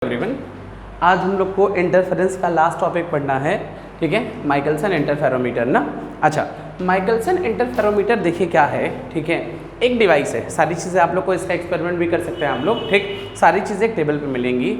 Everyone, आज हम लोग को इंटरफेरेंस का लास्ट टॉपिक पढ़ना है। ठीक है, माइकलसन इंटरफेरोमीटर ना। अच्छा, माइकलसन इंटरफेरोमीटर देखिए क्या है। ठीक है, एक डिवाइस है। सारी चीज़ें आप लोग को इसका एक्सपेरिमेंट भी कर सकते हैं हम लोग। ठीक, सारी चीज़ें एक टेबल पे मिलेंगी।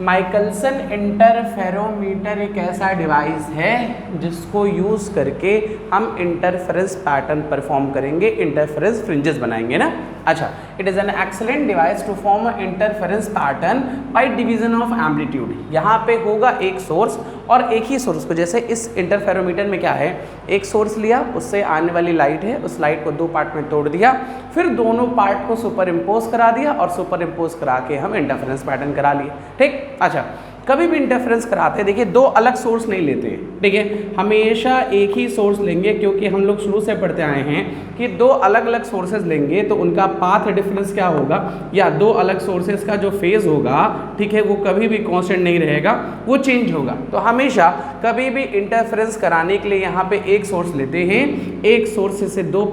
माइकलसन इंटरफेरोमीटर एक ऐसा डिवाइस है जिसको यूज़ करके हम इंटरफेरेंस पैटर्न परफॉर्म करेंगे, इंटरफेरेंस फ्रिंजेस बनाएंगे ना। अच्छा, it is an excellent device to form interference pattern by division of amplitude. यहाँ पे होगा एक सोर्स और एक ही सोर्स को, जैसे इस इंटरफेरोमीटर में क्या है, एक सोर्स लिया, उससे आने वाली लाइट है, उस लाइट को दो पार्ट में तोड़ दिया, फिर दोनों पार्ट को सुपर इम्पोज करा दिया और सुपर इम्पोज करा के हम इंटरफेरेंस पैटर्न करा लिए। ठीक, अच्छा, कभी भी इंटरफेरेंस कराते देखिए दो अलग सोर्स नहीं लेते। ठीक है, हमेशा एक ही सोर्स लेंगे, क्योंकि हम लोग शुरू से पढ़ते आए हैं कि दो अलग अलग सोर्सेज लेंगे तो उनका पाथ डिफरेंस क्या होगा, या दो अलग सोर्सेज का जो फेज होगा, ठीक है, वो कभी भी कांस्टेंट नहीं रहेगा, वो चेंज होगा। तो हमेशा कभी भी इंटरफेरेंस कराने के लिए यहाँ पे एक सोर्स लेते हैं, एक सोर्स से दो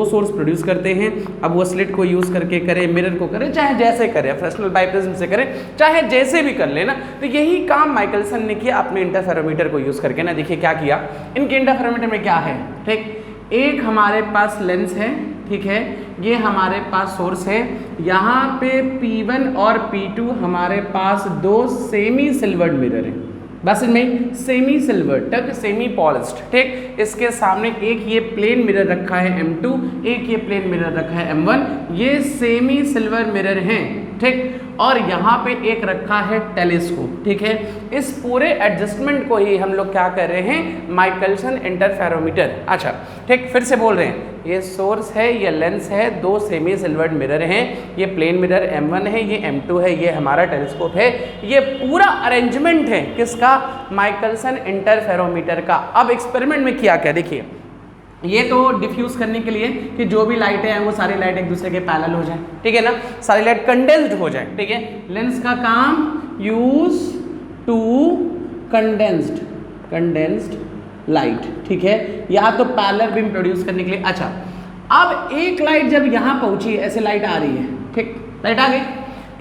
सोर्स प्रोड्यूस करते हैं। अब वो स्लिट को यूज़ करके करें, मिरर को करें, चाहे जैसे करें, फ्रेस्नेल बाइप्रिज्म से करें, चाहे जैसे भी कर लेना। तो यही काम माइकलसन ने किया अपने इंटरफेरोमीटर को यूज़ करके ना। देखिए क्या किया, इनके इंटरफेरोमीटर में क्या है। ठीक, एक हमारे पास लेंस है, ठीक है, ये हमारे पास सोर्स है, यहाँ पे P1 और P2 हमारे पास दो सेमी सिल्वर्ड मिरर है, बस इनमें सेमी सिल्वर तक सेमी पॉलिश्ड। ठीक, इसके सामने एक ये प्लेन मिरर रखा है M2, एक ये प्लेन मिरर रखा है M1, ये सेमी सिल्वर मिरर हैं। ठीक, और यहाँ पे एक रखा है टेलीस्कोप। ठीक है, इस पूरे एडजस्टमेंट को ही हम लोग क्या कर रहे हैं, माइकलसन इंटरफेरोमीटर। अच्छा, ठीक, फिर से बोल रहे हैं, ये सोर्स है, ये लेंस है, दो सेमी सिल्वर्ड मिरर हैं, ये प्लेन मिरर M1 है, ये M2 है, ये हमारा टेलीस्कोप है। ये पूरा अरेंजमेंट है किसका, माइकलसन इंटरफेरोमीटर का। अब एक्सपेरिमेंट में किया क्या, देखिए, ये तो डिफ्यूज करने के लिए कि जो भी लाइटें हैं वो सारी लाइट एक दूसरे के पैरेलल हो जाए। ठीक है ना, सारी लाइट कंडेंस्ड हो जाए। ठीक है, लेंस का काम यूज टू कंडेंस्ड लाइट। ठीक है, या तो पैरेलल बीम प्रोड्यूस करने के लिए। अच्छा, अब एक लाइट जब यहाँ पहुंची, ऐसे लाइट आ रही है, ठीक, लाइट आ गई,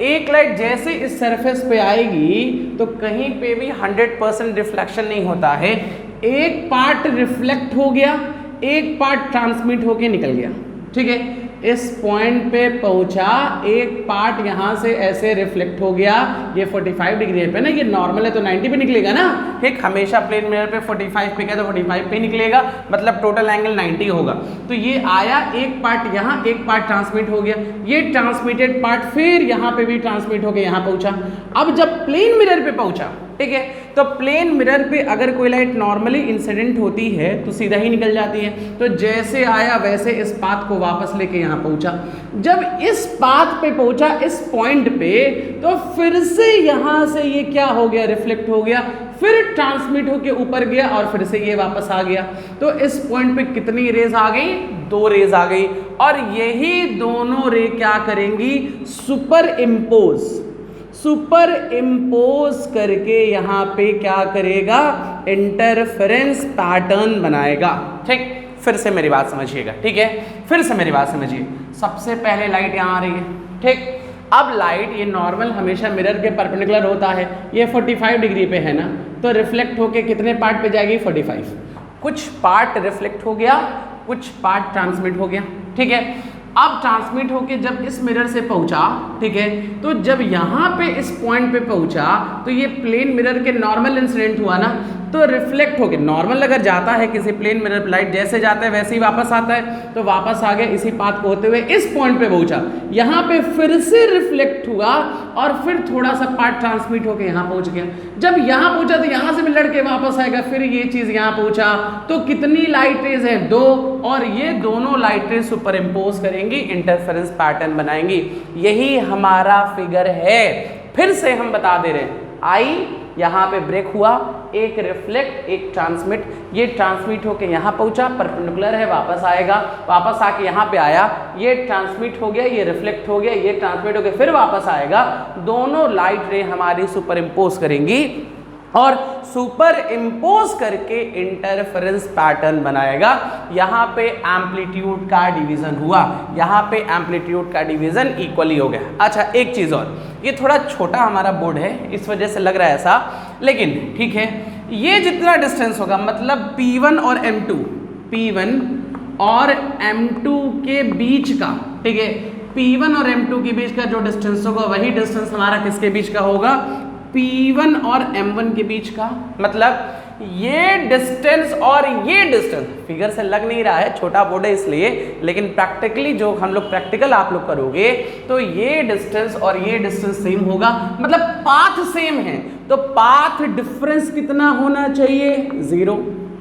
एक लाइट जैसे इस सरफेस पे आएगी तो कहीं पे भी 100% रिफ्लेक्शन नहीं होता है। एक पार्ट रिफ्लेक्ट हो गया, एक पार्ट ट्रांसमिट होके निकल गया। ठीक है, इस पॉइंट पे पहुंचा, एक पार्ट यहाँ से ऐसे रिफ्लेक्ट हो गया, ये 45 डिग्री पे ना, ये नॉर्मल है तो 90 पे निकलेगा ना। ठीक, हमेशा प्लेन मिरर पे 45 पे क्या, तो 45 पे निकलेगा, मतलब टोटल एंगल 90 होगा। तो ये आया, एक पार्ट यहाँ, एक पार्ट ट्रांसमिट हो गया, ये ट्रांसमिटेड पार्ट फिर यहाँ पे भी ट्रांसमिट होकर यहाँ पहुंचा। अब जब प्लेन मिरर पे पहुंचा, ठीक है, तो प्लेन मिरर पे अगर कोई लाइट नॉर्मली इंसिडेंट होती है तो सीधा ही निकल जाती है, तो जैसे आया वैसे इस पाथ को वापस लेके यहाँ पहुंचा। जब इस पाथ पे पहुंचा, इस पॉइंट पे, तो फिर से यहाँ से ये क्या हो गया, रिफ्लेक्ट हो गया, फिर ट्रांसमिट होके ऊपर गया और फिर से ये वापस आ गया। तो इस पॉइंट पे कितनी रेज आ गई, दो रेज आ गई, और यही दोनों रे क्या करेंगी, सुपर इम्पोज करके यहाँ पे क्या करेगा, इंटरफेरेंस पैटर्न बनाएगा। ठीक, फिर से मेरी बात समझिएगा। ठीक है, फिर से मेरी बात समझिए। सबसे पहले लाइट यहाँ आ रही है। ठीक, अब लाइट, ये नॉर्मल हमेशा मिरर के परपेंडिकुलर होता है, ये 45 डिग्री पे है ना, तो रिफ्लेक्ट होके कितने पार्ट पे जाएगी, 45। कुछ पार्ट रिफ्लेक्ट हो गया, कुछ पार्ट ट्रांसमिट हो गया। ठीक है, अब ट्रांसमिट होके जब इस मिरर से पहुंचा, ठीक है, तो जब यहाँ पे इस पॉइंट पे पहुंचा तो ये प्लेन मिरर के नॉर्मल इंसिडेंट हुआ ना, तो रिफ्लेक्ट हो गया। नॉर्मल अगर जाता है किसी प्लेन मिरर पे लाइट, जैसे जाता है वैसे ही वापस आता है, तो वापस आ गया, इसी पाथ को होते हुए इस पॉइंट पे पहुंचा, यहाँ पे फिर से रिफ्लेक्ट हुआ और फिर थोड़ा सा पार्ट ट्रांसमिट होकर यहाँ पहुंच गया। जब यहाँ पहुंचा तो यहाँ से भी लड़के वापस आएगा, फिर ये चीज यहाँ पहुंचा, तो कितनी लाइट रेज है, दो, और ये दोनों लाइट रेज सुपर इम्पोज करेंगी, इंटरफेरेंस पैटर्न बनाएंगी। यही हमारा फिगर है। फिर से हम बता दे रहे हैं, आई यहाँ पे ब्रेक हुआ, एक रिफ्लेक्ट, एक ट्रांसमिट, ये ट्रांसमिट होके यहाँ पहुंचा, परपेंडिकुलर है, वापस आएगा, वापस आके यहाँ पे आया, ये ट्रांसमिट हो गया, ये रिफ्लेक्ट हो गया, ये ट्रांसमिट हो गया, फिर वापस आएगा। दोनों लाइट रे हमारी सुपर इम्पोज करेंगी और सुपर इम्पोज करके इंटरफेरेंस पैटर्न बनाएगा। यहाँ पे एम्पलीट्यूड का डिवीजन हुआ, यहाँ पे एम्पलीट्यूड का डिवीजन इक्वली हो गया। अच्छा एक चीज़ और, ये थोड़ा छोटा हमारा बोर्ड है इस वजह से लग रहा है ऐसा, लेकिन ठीक है, ये जितना डिस्टेंस होगा मतलब P1 और M2, P1 और M2 के बीच का, ठीक है, P1 और M2 के बीच का जो डिस्टेंस होगा वही डिस्टेंस हमारा किसके बीच का होगा, P1 और M1 के बीच का। मतलब ये डिस्टेंस और ये डिस्टेंस फिगर से लग नहीं रहा है, छोटा बोर्ड है इसलिए, लेकिन प्रैक्टिकली जो हम लोग प्रैक्टिकल आप लोग करोगे तो ये डिस्टेंस और ये डिस्टेंस सेम होगा, मतलब पाथ सेम है, तो पाथ डिफरेंस कितना होना चाहिए, 0।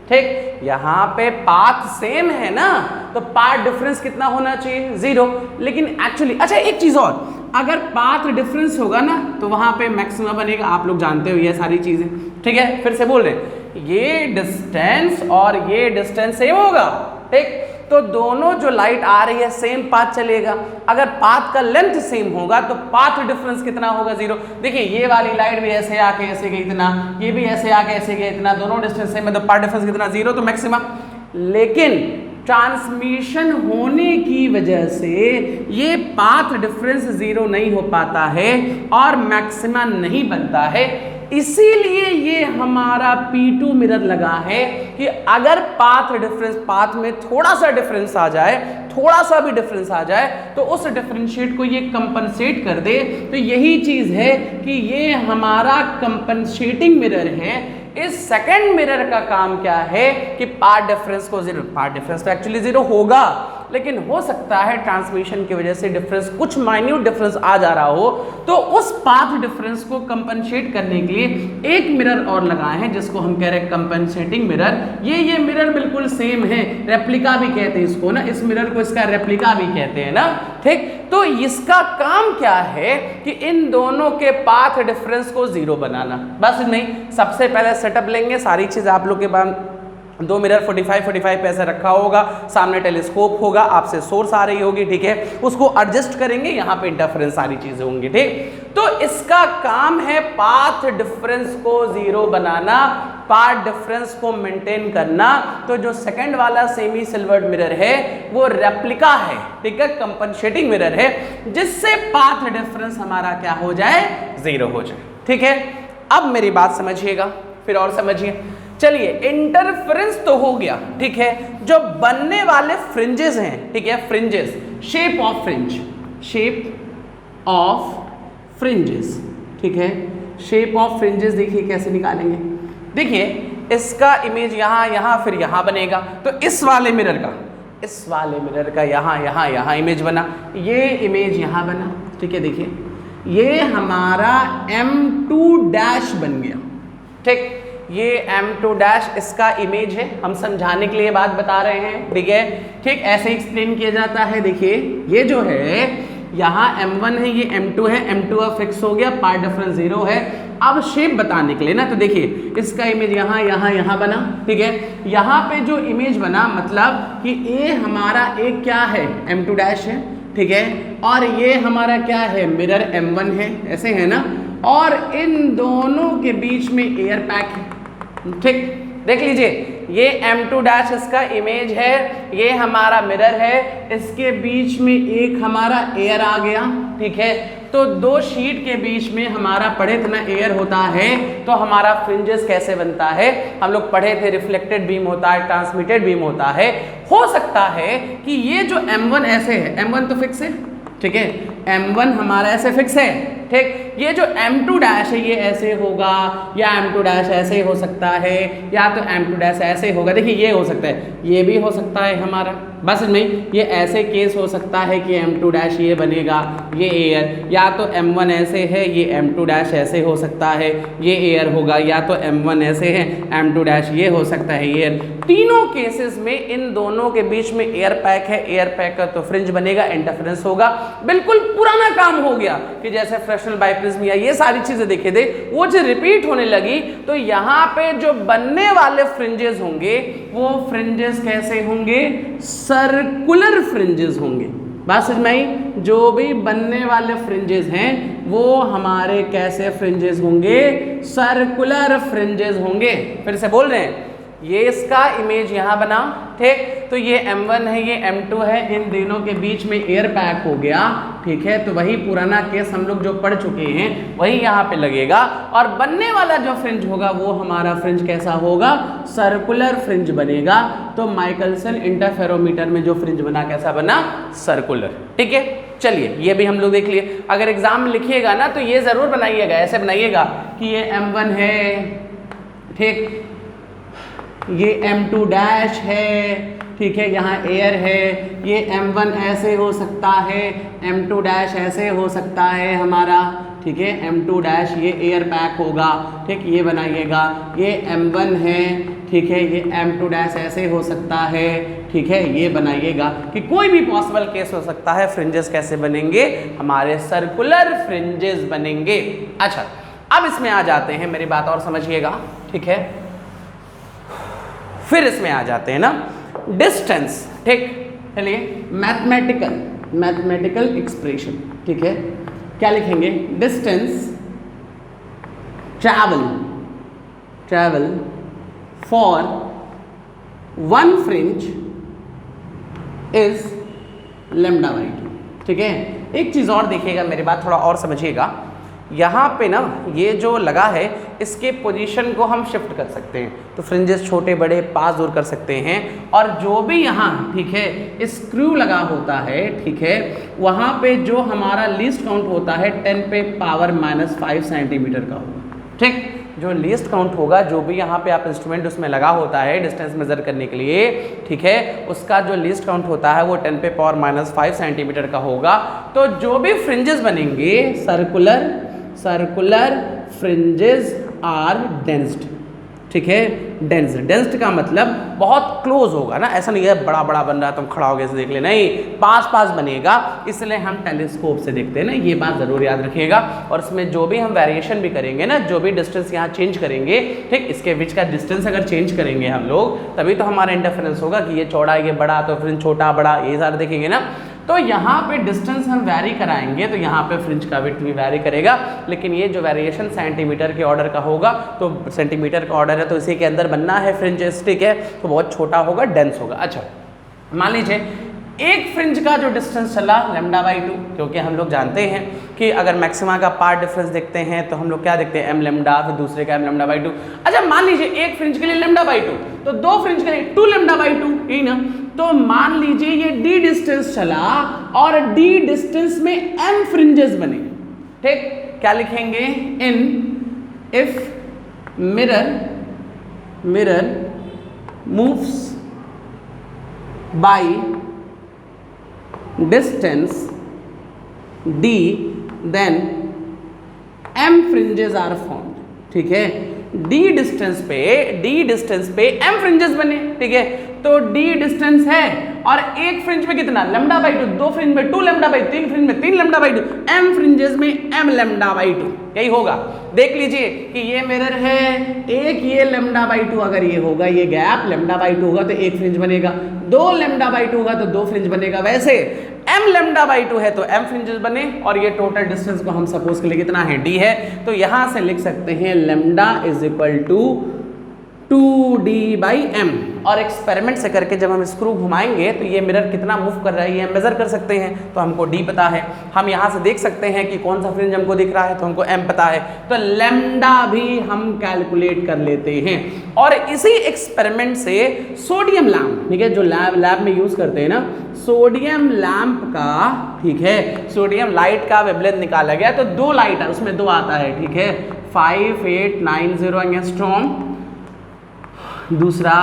ठीक, यहाँ पे पाथ सेम है ना, तो पाथ डिफरेंस कितना होना चाहिए, 0। लेकिन एक्चुअली अच्छा एक चीज और, अगर पाथ डिफरेंस होगा ना तो वहां पे मैक्सिमा बनेगा, आप लोग जानते हो ये सारी चीजें। ठीक है, फिर से बोल रहे, ये डिस्टेंस और ये डिस्टेंस सेम होगा, ठीक, तो दोनों जो लाइट आ रही है सेम पाथ चलेगा। अगर पाथ का लेंथ सेम होगा तो पाथ डिफरेंस कितना होगा, 0। देखिए ये वाली लाइट भी ऐसे आके ऐसे गई इतना, ये भी ऐसे आके ऐसे गई इतना, दोनों डिस्टेंस सेम है तो पाथ डिफरेंस कितना, 0, तो मैक्सिमा। लेकिन ट्रांसमिशन होने की वजह से ये पाथ डिफरेंस 0 नहीं हो पाता है और मैक्सिमा नहीं बनता है, इसीलिए ये हमारा P2 मिरर लगा है कि अगर पाथ डिफरेंस, पाथ में थोड़ा सा डिफरेंस आ जाए, थोड़ा सा भी डिफरेंस आ जाए तो उस डिफरेंशिएट को ये कंपनसेट कर दे। तो यही चीज है कि ये हमारा कंपनसेटिंग मिरर है। इस सेकंड मिरर का काम क्या है कि पाथ डिफरेंस को 0, पाथ डिफरेंस तो एक्चुअली 0 होगा, लेकिन हो सकता है ट्रांसमिशन की वजह से डिफरेंस, कुछ माइन्यूट डिफरेंस आ जा रहा हो, तो उस पाथ डिफरेंस को कंपनसेट करने के लिए एक मिरर और लगाए हैं जिसको हम कह रहे हैं कंपनसेटिंग मिरर। ये मिरर बिल्कुल सेम है, रेप्लिका भी कहते हैं इसको ना, इस मिरर को इसका रेप्लिका भी कहते हैं ना। ठीक, तो इसका काम क्या है कि इन दोनों के पाथ डिफरेंस को 0 बनाना, बस नहीं। सबसे पहले सेटअप लेंगे, सारी चीज आप लोग के पास, 2 मिरर 45 पे ऐसे रखा होगा, सामने टेलीस्कोप होगा, आपसे सोर्स आ रही होगी, ठीक है, उसको एडजस्ट करेंगे, यहाँ पे इंटरफेरेंस सारी चीजें होंगी। ठीक, तो इसका काम है पाथ डिफरेंस को 0 बनाना, पाथ डिफरेंस को मेंटेन करना। तो जो सेकंड वाला सेमी सिल्वर्ड मिरर है वो रेप्लिका है, ठीक है, कंपनसेटिंग मिरर है, जिससे पाथ डिफरेंस हमारा क्या हो जाए, 0 हो जाए। ठीक है, अब मेरी बात समझिएगा, फिर और समझिए। चलिए, इंटरफेरेंस तो हो गया, ठीक है, जो बनने वाले फ्रिंजेस हैं, ठीक है, fringes, shape of fringe, shape of fringes, ठीक है, शेप ऑफ फ्रिंजेस देखिए कैसे निकालेंगे। देखिए इसका इमेज यहाँ फिर यहाँ बनेगा, तो इस वाले मिरर का यहाँ इमेज बना, ये इमेज यहाँ बना, ठीक है। देखिए ये हमारा M2' बन गया, ठीक, ये M2' इसका इमेज है, हम समझाने के लिए बात बता रहे हैं, ठीक है। ठीक, ऐसे एक्सप्लेन किया जाता है। देखिए ये जो है यहाँ M1 है, ये M2 है, M2 अब फिक्स हो गया, पाथ डिफरेंस 0 है। अब शेप बताने के लिए ना, तो देखिए इसका इमेज यहाँ बना, ठीक है। यहाँ पे जो इमेज बना मतलब कि ये हमारा एक क्या है, M2' है, ठीक है, और ये हमारा क्या है, मिरर M1 है, ऐसे है ना, और इन दोनों के बीच में एयर पैक है। ठीक, देख लीजिए ये M2' इसका इमेज है, ये हमारा मिरर है, इसके बीच में एक हमारा एयर आ गया, ठीक है। तो 2 शीट के बीच में हमारा पढ़े इतना एयर होता है, तो हमारा फ्रिंजेस कैसे बनता है, हम लोग पढ़े थे, रिफ्लेक्टेड बीम होता है, ट्रांसमिटेड बीम होता है। हो सकता है कि ये जो M1 ऐसे है, M1 तो फिक्स है, ठीक है, M1 हमारा ऐसे फिक्स है, ठीक, ये जो M2' है ये ऐसे होगा, या M2' ऐसे हो सकता है, या तो M2' ऐसे होगा। देखिए ये हो सकता है, ये भी हो सकता है हमारा, बस नहीं, ये ऐसे केस हो सकता है कि M2' ये बनेगा, ये एयर, या तो M1 ऐसे है, ये M2' ऐसे हो सकता है, ये एयर होगा, या तो M1 ऐसे है, M2' ये हो सकता है एयर। तीनों केसेस में इन दोनों के बीच में एयर पैक है, एयर पैक का तो फ्रिंज बनेगा, इंटरफेरेंस होगा। बिल्कुल पुराना काम हो गया कि जैसे फ्रेशनल बाइप्रिज्म या ये सारी चीजें देखे थे, वो जो रिपीट होने लगी, तो यहाँ पे जो बनने वाले फ्रिंजेस होंगे वो फ्रिंजेस कैसे होंगे, सर्कुलर फ्रिंजेस होंगे, बात समझ में आई? जो भी बनने वाले फ्रिंजेस हैं वो हमारे कैसे फ्रिंजेस होंगे? सर्कुलर फ्रिंजेस होंगे। फिर से बोल रहे हैं, ये इसका इमेज यहाँ बना, ठीक, तो ये M1 है, ये M2 है, इन दोनों के बीच में एयर पैक हो गया, ठीक है। तो वही पुराना केस हम लोग जो पढ़ चुके हैं वही यहाँ पे लगेगा, और बनने वाला जो फ्रिंज होगा वो हमारा फ्रिंज कैसा होगा? सर्कुलर फ्रिंज बनेगा। तो माइकलसन इंटरफेरोमीटर में जो फ्रिंज बना कैसा बना? सर्कुलर, ठीक है। चलिए ये भी हम लोग देख लिए। अगर एग्जाम में लिखिएगा ना तो ये जरूर बनाइएगा, ऐसे बनाइएगा कि ये M1 है, ठीक, ये M2 डैश है, ठीक है, यहाँ एयर है, ये M1 ऐसे हो सकता है, M2 डैश ऐसे हो सकता है हमारा, ठीक है, M2 डैश ये एयर पैक होगा, ठीक, ये बनाइएगा। ये M1 है, ठीक है, ये M2 डैश ऐसे हो सकता है, ठीक है, ये बनाइएगा कि कोई भी पॉसिबल केस हो सकता है। फ्रिंजेस कैसे बनेंगे? हमारे सर्कुलर फ्रिंजेस बनेंगे। अच्छा, अब इसमें आ जाते हैं, मेरी बात और समझिएगा, ठीक है। फिर इसमें आ जाते हैं ना डिस्टेंस, ठीक। चलिए मैथमेटिकल एक्सप्रेशन, ठीक है। क्या लिखेंगे? Distance travel for one fringe is λ/2, ठीक है। एक चीज़ और देखिएगा, मेरी बात थोड़ा और समझिएगा। यहाँ पे ना ये जो लगा है इसके पोजीशन को हम शिफ्ट कर सकते हैं, तो फ्रिंजेस छोटे बड़े पास दूर कर सकते हैं। और जो भी यहाँ, ठीक है, स्क्रू लगा होता है, ठीक है, वहाँ पे जो हमारा लीस्ट काउंट होता है 10⁻⁻5 सेंटीमीटर का होगा, ठीक। जो लीस्ट काउंट होगा, जो भी यहाँ पे आप इंस्ट्रूमेंट उसमें लगा होता है डिस्टेंस मेजर करने के लिए, ठीक है, उसका जो लीस्ट काउंट होता है वो 10⁻⁻5 सेंटीमीटर का होगा। तो जो भी फ्रिंजेस बनेंगे सर्कुलर फ्रिंजेस आर डेंस्ड, ठीक है। डेंस्ड का मतलब बहुत क्लोज होगा ना, ऐसा नहीं है बड़ा बड़ा बन रहा है तुम खड़ा हो गए से देख ले, नहीं, पास बनेगा। इसलिए हम टेलीस्कोप से देखते हैं ना, ये बात जरूर याद रखिएगा। और इसमें जो भी हम वेरिएशन भी करेंगे ना, जो भी डिस्टेंस यहाँ चेंज करेंगे, ठीक, इसके बीच का डिस्टेंस अगर चेंज करेंगे हम लोग, तभी तो हमारा इंटरफेरेंस होगा कि ये चौड़ा ये बड़ा, तो फ्रिंज छोटा बड़ा ये सारे देखेंगे ना। तो यहाँ पे डिस्टेंस हम वैरी कराएंगे तो यहाँ पे फ्रिंज का विड्थ भी वैरी करेगा, लेकिन ये जो वेरिएशन सेंटीमीटर के ऑर्डर का होगा, तो सेंटीमीटर का ऑर्डर है तो इसी के अंदर बनना है फ्रिंजेस, ठीक है। तो बहुत छोटा होगा, डेंस होगा। अच्छा, मान लीजिए एक फ्रिंज का जो डिस्टेंस चला λ/2, क्योंकि हम लोग जानते हैं कि अगर मैक्सिमा का पार्ट डिफरेंस देखते हैं तो हम लोग क्या देखते हैं? m फिर दूसरे का m λ/2। अच्छा, मान लीजिए एक फ्रिंज के लिए λ/2, तो दो फ्रिंज के लिए 2 λ/2, यही ना। तो मान लीजिए ये d डिस्टेंस चला और d डिस्टेंस में m फ्रिंजेस बने, ठीक। क्या लिखेंगे? If mirror moves by distance d then m fringes are formed, ठीक है। d डिस्टेंस पे m फ्रिंजेस बने, ठीक है। तो d डिस्टेंस है और एक फ्रिंज में कितना? λ/2, दो फ्रिंज में 2 λ/2, तीन फ्रिंज में 3 λ/2, m फ्रिंजेस में m λ/2, यही होगा। देख लीजिए कि ये मिरर है, एक ये λ/2 अगर ये होगा, ये गैप λ/2 होगा तो एक फ्रिंज बनेगा, 2 λ/2 होगा तो 2 फ्रिंज बनेगा। वैसे m λ/2 है तो m फ्रिंजेस बने, और ये टोटल डिस्टेंस को हम सपोज के लिए कितना है? d है। तो यहां से लिख सकते हैं λ = 2d/m। और एक्सपेरिमेंट से करके जब हम स्क्रू घुमाएंगे तो ये मिरर कितना मूव कर रहा है ये हम मेजर कर सकते हैं, तो हमको d पता है। हम यहाँ से देख सकते हैं कि कौन सा फ्रिंज हमको दिख रहा है, तो हमको m पता है, तो लैम्डा भी हम कैलकुलेट कर लेते हैं। और इसी एक्सपेरिमेंट से सोडियम लैम्प, ठीक है, जो लैब में यूज करते हैं ना, सोडियम लैम्प का, ठीक है, सोडियम लाइट का वेवलेंथ निकाला गया। तो 2 लाइट है, उसमें 2 आता है, ठीक है, 5890 एंगस्ट्रॉम, दूसरा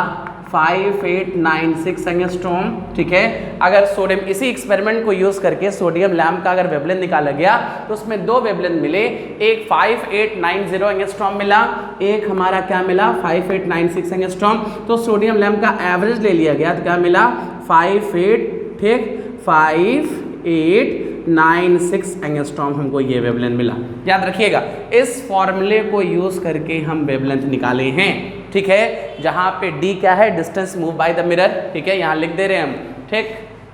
5896 एंगस्ट्रॉम, ठीक है। अगर सोडियम, इसी एक्सपेरिमेंट को यूज करके सोडियम लैम्प का अगर वेवलेंथ निकाला गया तो उसमें 2 वेवलेंथ मिले, एक 5890 एंगस्ट्रॉम मिला, एक हमारा क्या मिला? 5896 एंगस्ट्रॉम। तो सोडियम लैम्प का एवरेज ले लिया गया तो क्या मिला? 5896 एंगस्ट्रॉम हमको ये वेवलेंथ मिला। याद रखिएगा, इस फॉर्मूले को यूज करके हम वेवलेंथ निकाले हैं, ठीक है। जहां पे d क्या है? Distance move by the mirror, ठीक है, यहां लिख दे रहे हैं हम, ठीक।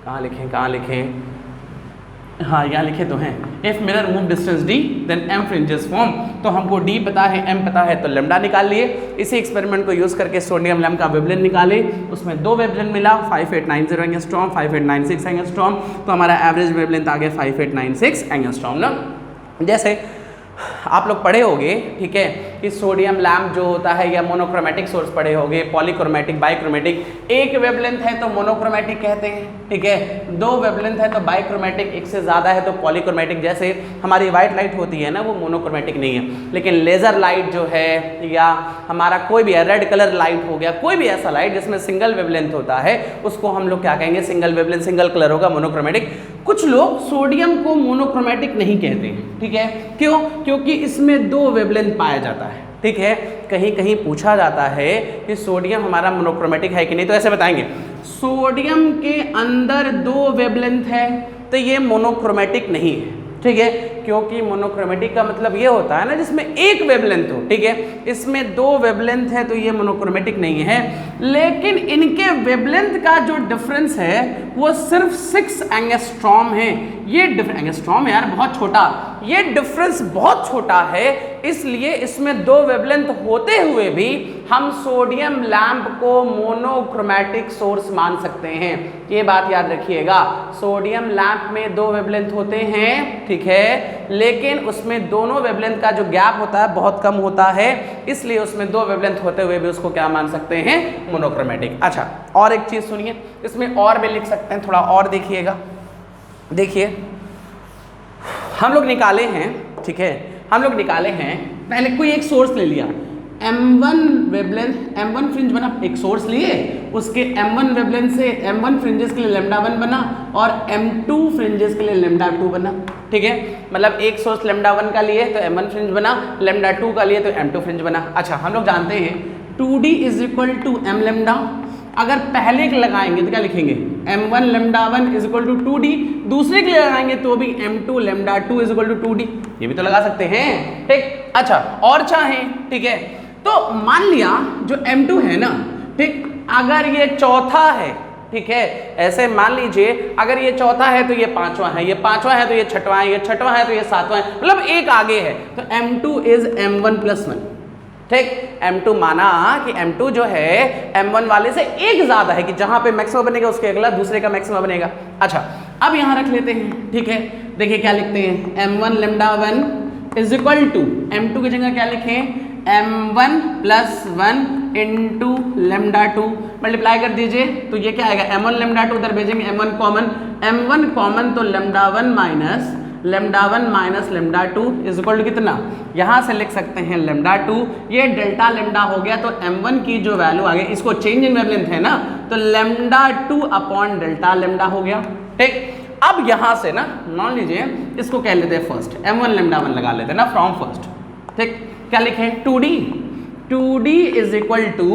कहाँ लिखें हाँ यहाँ लिखे तो हैं, if mirror move distance d then m fringes form. तो हमको d पता है, m पता है, तो लैम्डा निकाल लिए। इसी एक्सपेरिमेंट को यूज़ करके सोडियम लैम्प का वेवलेंथ निकाले, उसमें 2 वेवलेंथ मिला, 5890 एंगस्ट्रॉम, 5896 एंगस्ट्रॉम। तो हमारा एवरेज वेवलेंथ आ गया 5896 एंगस्ट्रॉम ना। जैसे आप लोग पढ़े होंगे, ठीक है, कि सोडियम लैम्प जो होता है या मोनोक्रोमेटिक सोर्स पढ़े होंगे, पॉलीक्रोमेटिक, बाइक्रोमेटिक। एक वेवलेंथ है तो मोनोक्रोमेटिक कहते हैं, ठीक है, 2 वेवलेंथ है तो बाइक्रोमेटिक, एक से ज़्यादा है तो पॉलीक्रोमेटिक। जैसे हमारी वाइट लाइट होती है ना, वो मोनोक्रोमेटिक नहीं है, लेकिन लेज़र लाइट जो है या हमारा कोई भी रेड कलर लाइट हो गया, कोई भी ऐसा लाइट जिसमें सिंगल वेवलेंथ होता है, उसको हम लोग क्या कहेंगे, सिंगल वेवलेंथ, सिंगल कलर होगा, मोनोक्रोमेटिक। कुछ लोग सोडियम को मोनोक्रोमेटिक नहीं कहते हैं, ठीक है, क्यों? क्योंकि इसमें 2 वेवलेंथ पाया जाता है, ठीक है। कहीं कहीं पूछा जाता है कि सोडियम हमारा मोनोक्रोमेटिक है कि नहीं, तो ऐसे बताएंगे, सोडियम के अंदर 2 वेवलेंथ है तो ये मोनोक्रोमेटिक नहीं है, ठीक है, क्योंकि मोनोक्रोमेटिक का मतलब ये होता है ना जिसमें एक वेवलेंथ हो, ठीक है। इसमें 2 वेवलेंथ है तो ये मोनोक्रोमेटिक नहीं है। लेकिन इनके वेवलेंथ का जो डिफरेंस है वो सिर्फ 6 एंगस्ट्रॉम है। ये एंगस्ट्रॉम है यार, बहुत छोटा, ये डिफरेंस बहुत छोटा है, इसलिए इसमें 2 वेवलेंथ होते हुए भी हम सोडियम लैम्प को मोनोक्रोमेटिक सोर्स मान सकते हैं। ये बात याद रखिएगा, सोडियम लैम्प में 2 वेवलेंथ होते हैं, ठीक है, लेकिन उसमें दोनों वेवलेंथ का जो गैप होता है बहुत कम होता है, इसलिए उसमें 2 वेवलेंथ होते हुए भी उसको क्या मान सकते हैं, मोनोक्रोमेटिक। अच्छा, और एक चीज़ सुनिए, इसमें और भी लिख सकते हैं, थोड़ा और देखिएगा। देखिए हम लोग निकाले हैं, ठीक है, हम लोग निकाले हैं, पहले कोई एक सोर्स ले लिया, M1 वेवलेंथ, M1 फ्रिंज बना, एक सोर्स लिए, उसके M1 वेवलेंथ से M1 फ्रिंजेस के लिए λ1 बना और M2 फ्रिंजेस के लिए λ2 बना, ठीक है। मतलब एक सोर्स λ1 का लिए तो M1 फ्रिंज बना, λ2 का लिए तो M2 फ्रिंज बना। अच्छा, हम लोग जानते हैं 2D is equal to m lambda. अगर पहले के लगाएंगे तो क्या लिखेंगे, m1 λ1 is equal to 2d, दूसरे के लिए लगाएंगे तो भी m2 λ2 is equal to 2d, ये भी तो लगा सकते हैं, ठीक। अच्छा, और चाहें, ठीक है, तो मान लिया जो m2 है ना, ठीक, अगर ये चौथा है, ठीक है, ऐसे मान लीजिए अगर ये चौथा है तो ये 5वां है, ये 5वां है तो ये 6वां है, ये 6वां है तो ये 7वां है, मतलब एक आगे है, तो m2 इज m1 + 1, ठीक। M2 माना कि M2 जो है M1 वाले से एक ज्यादा है, कि जहां पे मैक्सिमम बनेगा उसके अगला दूसरे का मैक्सिमम बनेगा। अच्छा, अब यहां रख लेते हैं, ठीक है, देखिए क्या लिखते हैं, M1 λ1 is equal to, M2 की जगह क्या लिखें, M1 + 1 इंटू λ2, मल्टीप्लाई कर दीजिए तो ये क्या आएगा, M1 λ2 उधर भेजेंगे, M1 कॉमन तो λ1 माइनस λ2 इज इक्वल टू कितना, यहाँ से लिख सकते हैं λ2, ये डेल्टा लैम्डा हो गया, तो m1 की जो वैल्यू आ गई, इसको चेंज इन वेवलेंथ है ना, तो λ2 अपॉन डेल्टा लैम्डा हो गया, ठीक। अब यहाँ से ना मान लीजिए इसको कह लेते हैं फर्स्ट, m1 λ1 लगा लेते हैं ना फ्रॉम फर्स्ट, ठीक। क्या लिखें, 2d is equal to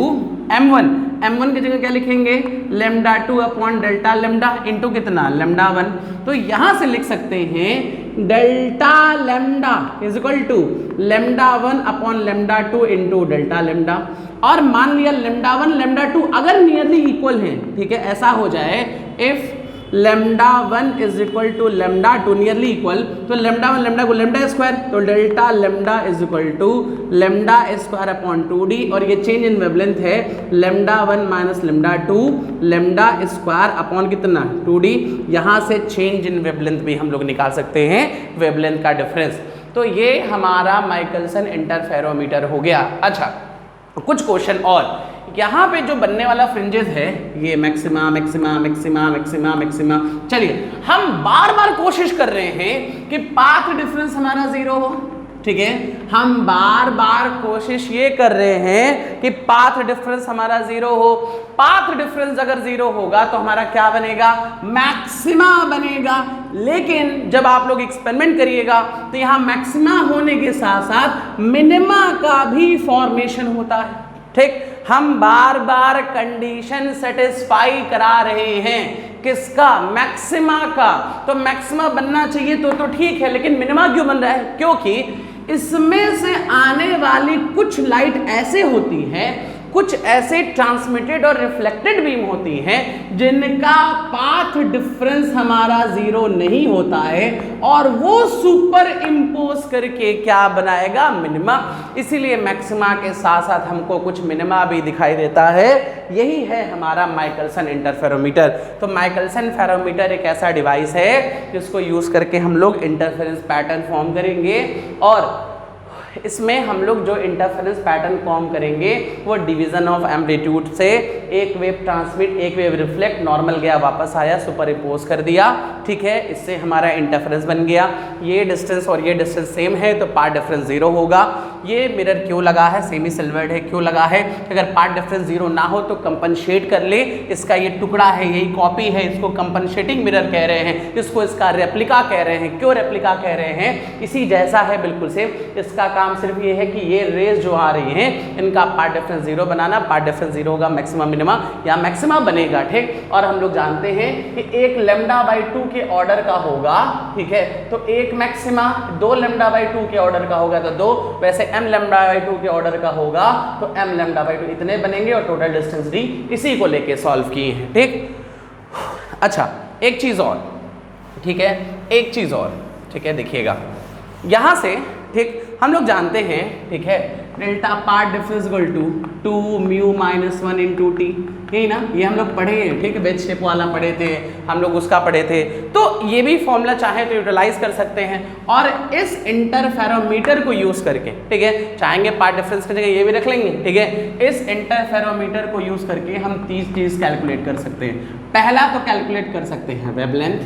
m1 की जगह क्या लिखेंगे, λ2 अपॉन डेल्टा लैम्डा इंटू कितना, λ1, तो यहां से लिख सकते हैं delta lambda is equal to λ1 upon λ2 into delta lambda. और मान लिया λ1 λ2 अगर नियरली इक्वल है, ठीक है, ऐसा हो जाए if λ1 is equal to λ2 nearly equal, तो λ1 λ को λ स्क्वायर, तो delta lambda is equal to λ square upon 2d, और ये चेंज इन वेवलेंथ है λ1 माइनस λ2 λ स्क्वायर अपॉन कितना, 2d। यहाँ से चेंज इन वेवलेंथ भी हम लोग निकाल सकते हैं, वेवलेंथ का डिफरेंस। तो ये हमारा माइकलसन इंटरफेरोमीटर हो गया। अच्छा, कुछ क्वेश्चन और, यहाँ पे जो बनने वाला फ्रिंजेस है ये maxima maxima maxima maxima maxima, चलिए हम बार बार कोशिश कर रहे हैं कि पाथ डिफरेंस हमारा 0 हो, ठीक है, हम बार बार कोशिश ये कर रहे हैं कि पाथ डिफरेंस हमारा 0 हो। पाथ डिफरेंस अगर 0 होगा तो हमारा क्या बनेगा, मैक्सिमा बनेगा। लेकिन जब आप लोग एक्सपेरिमेंट करिएगा तो यहाँ मैक्सिमा होने के साथ साथ मिनिमा का भी फॉर्मेशन होता है, ठीक। हम बार बार कंडीशन सेटिस्फाई करा रहे हैं, किसका, मैक्सिमा का। तो मैक्सिमा बनना चाहिए तो ठीक है, लेकिन मिनिमा क्यों बन रहा है, क्योंकि इसमें से आने वाली कुछ लाइट ऐसे होती है, कुछ ऐसे ट्रांसमिटेड और रिफ्लेक्टेड बीम होती हैं जिनका पाथ डिफरेंस हमारा 0 नहीं होता है और वो सुपर इम्पोज करके क्या बनाएगा, मिनिमा। इसीलिए मैक्सिमा के साथ साथ हमको कुछ मिनिमा भी दिखाई देता है। यही है हमारा माइकलसन इंटरफेरोमीटर। तो माइकलसन फेरोमीटर एक ऐसा डिवाइस है जिसको यूज करके हम लोग इंटरफेरेंस पैटर्न फॉर्म करेंगे और इसमें हम लोग जो इंटरफेरेंस पैटर्न फॉर्म करेंगे वो डिवीजन ऑफ एम्पलीट्यूड से, एक वेव ट्रांसमिट एक वेव रिफ्लेक्ट, नॉर्मल गया वापस आया, सुपर इम्पोज कर दिया, ठीक है। इससे हमारा इंटरफेरेंस बन गया। ये डिस्टेंस और ये डिस्टेंस सेम है तो पाथ डिफरेंस 0 होगा। ये मिरर क्यों लगा है, सेमी सिल्वर्ड है, क्यों लगा है, अगर पाथ डिफरेंस 0 ना हो तो कंपनसेट कर ले। इसका ये टुकड़ा है, यही कॉपी है, इसको कंपनसेटिंग मिरर कह रहे हैं, इसको इसका रेप्लिका कह रहे हैं। क्यों रेप्लिका कह रहे हैं, इसी जैसा है बिल्कुल सेम। इसका काम सिर्फ ये है कि ये रेज जो आ रही हैं इनका पाथ डिफरेंस 0 बनाना। पाथ डिफरेंस 0 होगा, मैक्सिमा मिनिमा या मैक्सिमा बनेगा, ठीक। और हम लोग जानते हैं कि एक λ/2 के ऑर्डर का होगा, ठीक है। तो एक मैक्सिमा 2 λ/2 के ऑर्डर का होगा तो 2, वैसे m λ/2 के ऑर्डर का होगा तो m λ/2 इतने बनेंगे और टोटल डिस्टेंस d इसी को लेके सॉल्व किए हैं, ठीक। अच्छा एक चीज और, ठीक है, एक चीज और, ठीक है, देखिएगा यहां से, ठीक, हम लोग जानते हैं, ठीक है, delta path difference equal to 2 mu minus 1 into T, यही ना, ये हम लोग पढ़े हैं, ठीक है, वेज शेप वाला पढ़े थे हम लोग, उसका पढ़े थे। तो ये भी फॉर्मूला चाहे तो यूटिलाइज कर सकते हैं और इस इंटरफेरोमीटर को यूज करके, ठीक है, चाहेंगे पाथ डिफरेंस की जगह ये भी रख लेंगे, ठीक है। इस इंटरफेरोमीटर को यूज करके हम 30 चीज कैलकुलेट कर सकते हैं। पहला तो कैलकुलेट कर सकते हैं वेवलेंथ,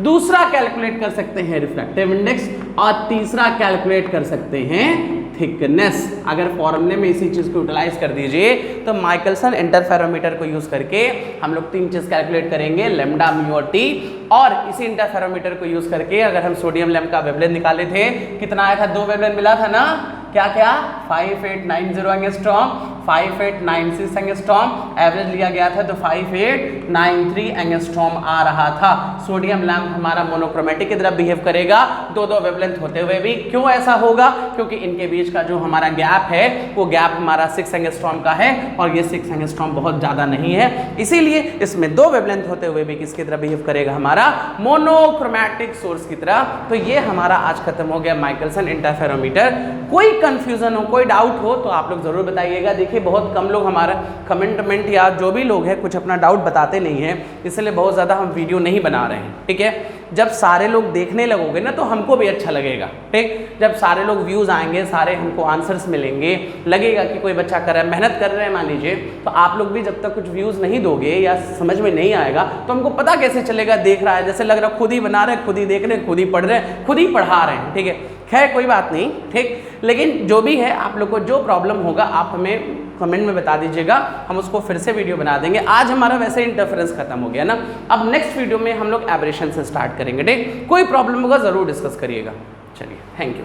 दूसरा कैलकुलेट कर सकते हैं रिफ्रैक्टिव इंडेक्स और तीसरा कैलकुलेट कर सकते हैं थिकनेस। अगर फॉर्मूले में इसी चीज को यूटिलाइज कर दीजिए तो माइकलसन इंटरफेरोमीटर को यूज करके हम लोग 3 चीज कैलकुलेट करेंगे, लैम्डा, म्यू और टी। और इसी इंटरफेरोमीटर को यूज करके अगर हम सोडियम लैम्प का वेवलेंथ निकाले थे, कितना आया था, 2 वेवलेंथ मिला था ना, क्या क्या 5890 एंगस्ट्रॉम, 5896 एंगस्ट्रॉम, एवरेज लिया गया था तो 5893 एंगस्ट्रॉम आ रहा था। सोडियम लैम्प हमारा मोनोक्रोमेटिक की तरह बिहेव करेगा 2 वेवलेंथ होते हुए भी। क्यों ऐसा होगा, क्योंकि इनके बीच का जो हमारा गैप है वो गैप हमारा 6 एंगस्ट्रॉम का है और ये 6 एंगस्ट्रॉम बहुत ज्यादा नहीं है, इसीलिए इसमें 2 वेवलेंथ होते हुए भी किसकी तरह बिहेव करेगा, हमारा मोनोक्रोमैटिक सोर्स की तरह। तो ये हमारा आज खत्म हो गया माइकलसन इंटरफेरोमीटर। कोई कंफ्यूजन हो, कोई डाउट हो तो आप लोग जरूर बताइएगा। देखिए बहुत कम लोग हमारा कमेंट या जो भी लोग हैं कुछ अपना डाउट बताते नहीं हैं, इसलिए बहुत ज़्यादा हम वीडियो नहीं बना रहे हैं, ठीक है। जब सारे लोग देखने लगोगे ना तो हमको भी अच्छा लगेगा, ठीक। जब सारे लोग व्यूज़ आएंगे, सारे हमको आंसर्स मिलेंगे, लगेगा कि कोई बच्चा कर रहा है, मेहनत कर रहे हैं मान लीजिए, तो आप लोग भी जब तक कुछ व्यूज़ नहीं दोगे या समझ में नहीं आएगा तो हमको पता कैसे चलेगा, देख रहा है जैसे लग रहा है खुद ही बना रहे हैं, खुद ही देख रहे हैं, खुद ही पढ़ रहे हैं, खुद ही पढ़ा रहे हैं, ठीक है। खैर कोई बात नहीं, ठीक। लेकिन जो भी है आप लोग को जो प्रॉब्लम होगा आप हमें कमेंट में बता दीजिएगा, हम उसको फिर से वीडियो बना देंगे। आज हमारा वैसे इंटरफेरेंस खत्म हो गया ना, अब नेक्स्ट वीडियो में हम लोग एब्रेशन से स्टार्ट करेंगे, ठीक। कोई प्रॉब्लम होगा ज़रूर डिस्कस करिएगा। चलिए, थैंक यू।